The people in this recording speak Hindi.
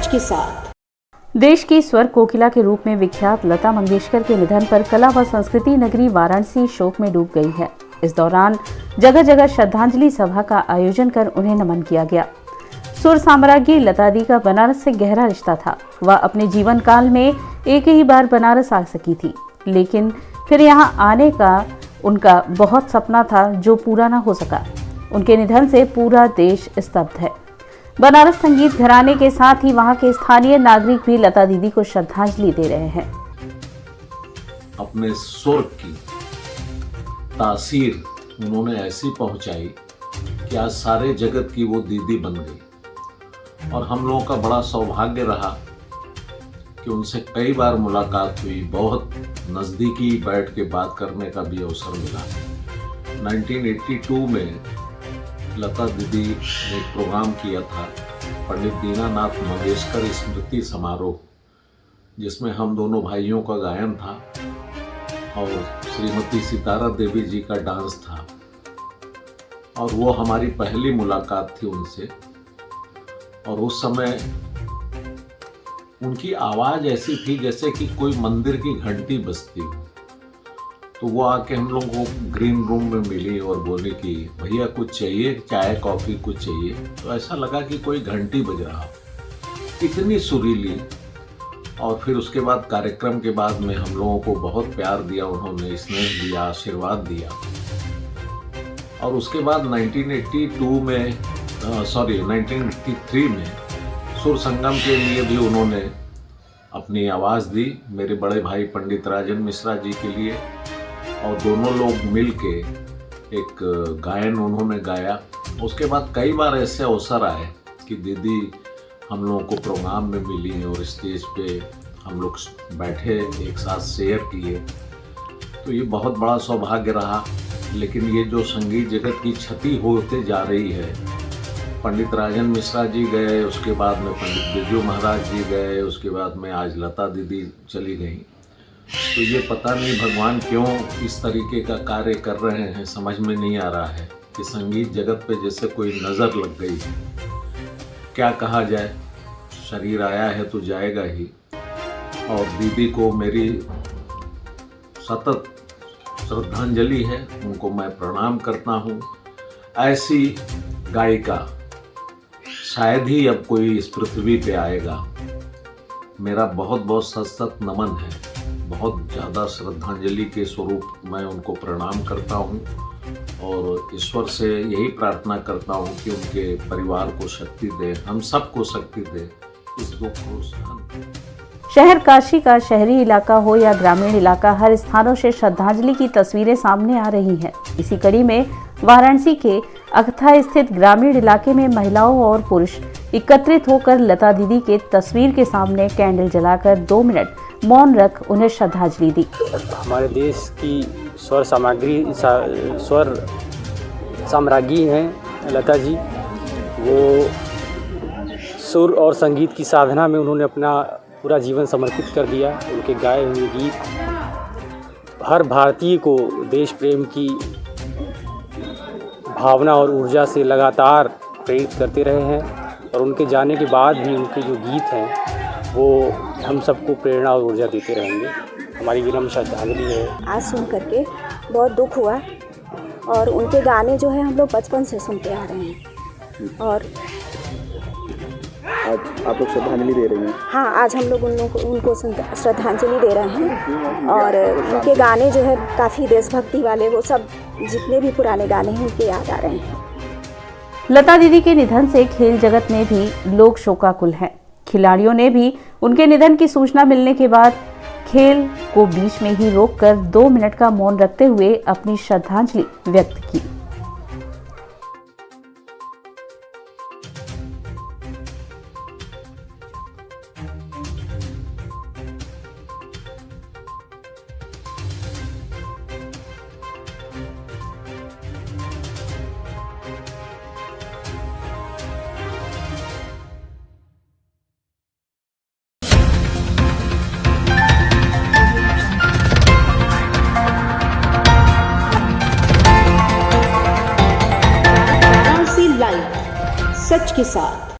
सच के साथ। देश की स्वर कोकिला के रूप में विख्यात लता मंगेशकर के निधन पर कला व संस्कृति नगरी वाराणसी शोक में डूब गई है। इस दौरान जगह जगह श्रद्धांजलि सभा का आयोजन कर उन्हें नमन किया गया। सुर साम्राज्ञी लता दी का बनारस से गहरा रिश्ता था। वह अपने जीवन काल में एक ही बार बनारस आ सकी थी, लेकिन फिर यहाँ आने का उनका बहुत सपना था जो पूरा न हो सका। उनके निधन से पूरा देश स्तब्ध है। बनारस संगीत घराने के साथ ही वहां के स्थानीय नागरिक भी लता दीदी को श्रद्धांजलि दे रहे हैं। अपने सुर की तासीर उन्होंने ऐसी पहुंचाई कि आज सारे जगत की वो दीदी बन गई और हम लोगों का बड़ा सौभाग्य रहा कि उनसे कई बार मुलाकात हुई, बहुत नज़दीकी बैठ के बात करने का भी अवसर मिला। 1982 में लता दीदी ने एक प्रोग्राम किया था, पंडित दीनानाथ मंगेशकर स्मृति समारोह, जिसमें हम दोनों भाइयों का गायन था और श्रीमती सितारा देवी जी का डांस था। और वो हमारी पहली मुलाकात थी उनसे। और उस समय उनकी आवाज़ ऐसी थी जैसे कि कोई मंदिर की घंटी बजती हो। तो वो आके हम लोगों को ग्रीन रूम में मिली और बोली कि भैया कुछ चाहिए, चाय कॉफ़ी कुछ चाहिए। तो ऐसा लगा कि कोई घंटी बज रहा हो, इतनी सुरीली। और फिर उसके बाद कार्यक्रम के बाद में हम लोगों को बहुत प्यार दिया उन्होंने, स्नेह दिया, आशीर्वाद दिया। और उसके बाद 1983 में सुर संगम के लिए भी उन्होंने अपनी आवाज़ दी, मेरे बड़े भाई पंडित राजन मिश्रा जी के लिए। और दोनों लोग मिल के एक गायन उन्होंने गाया। उसके बाद कई बार ऐसे अवसर आए कि दीदी हम लोगों को प्रोग्राम में मिली और स्टेज पे हम लोग बैठे एक साथ शेयर किए। तो ये बहुत बड़ा सौभाग्य रहा। लेकिन ये जो संगीत जगत की क्षति होते जा रही है, पंडित राजन मिश्रा जी गए, उसके बाद में पंडित बिरजू महाराज जी गए, उसके बाद में आज लता दीदी चली गई। तो ये पता नहीं भगवान क्यों इस तरीके का कार्य कर रहे हैं, समझ में नहीं आ रहा है कि संगीत जगत पे जैसे कोई नज़र लग गई है। क्या कहा जाए, शरीर आया है तो जाएगा ही। और दीदी को मेरी सतत श्रद्धांजलि है, उनको मैं प्रणाम करता हूँ। ऐसी गायिका शायद ही अब कोई इस पृथ्वी पे आएगा। मेरा बहुत बहुत सत नमन है, बहुत ज़्यादा श्रद्धांजलि के स्वरूप मैं उनको प्रणाम करता हूँ और ईश्वर से यही प्रार्थना करता हूँ कि उनके परिवार को शक्ति दे, हम सबको शक्ति दे, इस दुख को सहन। शहर काशी का शहरी इलाका हो या ग्रामीण इलाका, हर स्थानों से श्रद्धांजलि की तस्वीरें सामने आ रही हैं। इसी कड़ी में वाराणसी के अकथा स्थित ग्रामीण इलाके में महिलाओं और पुरुष एकत्रित होकर लता दीदी के तस्वीर के सामने कैंडल जलाकर 2 मिनट मौन रख उन्हें श्रद्धांजलि दी। हमारे देश की स्वर साम्राज्ञी हैं लता जी। वो सुर और संगीत की साधना में उन्होंने अपना पूरा जीवन समर्पित कर दिया। उनके गाए हुए गीत हर भारतीय को देश प्रेम की भावना और ऊर्जा से लगातार प्रेरित करते रहे हैं। और उनके जाने के बाद भी उनके जो गीत हैं वो हम सबको प्रेरणा और ऊर्जा देते रहेंगे। हमारी विनम्र श्रद्धांजलि है। आज सुन करके बहुत दुख हुआ और उनके गाने जो है हम लोग बचपन से सुनते आ रहे हैं। और आप लोग श्रद्धांजलि दे रही हैं? हाँ, आज हम लोग उनको श्रद्धांजलि दे रहे हैं। और उनके गाने जो है काफ़ी देशभक्ति वाले, वो सब जितने भी पुराने गाने हैं उनके याद आ रहे हैं। लता दीदी के निधन से खेल जगत में भी लोग शोकाकुल हैं। खिलाड़ियों ने भी उनके निधन की सूचना मिलने के बाद खेल को बीच में ही रोककर 2 मिनट का मौन रखते हुए अपनी श्रद्धांजलि व्यक्त की। सच के साथ।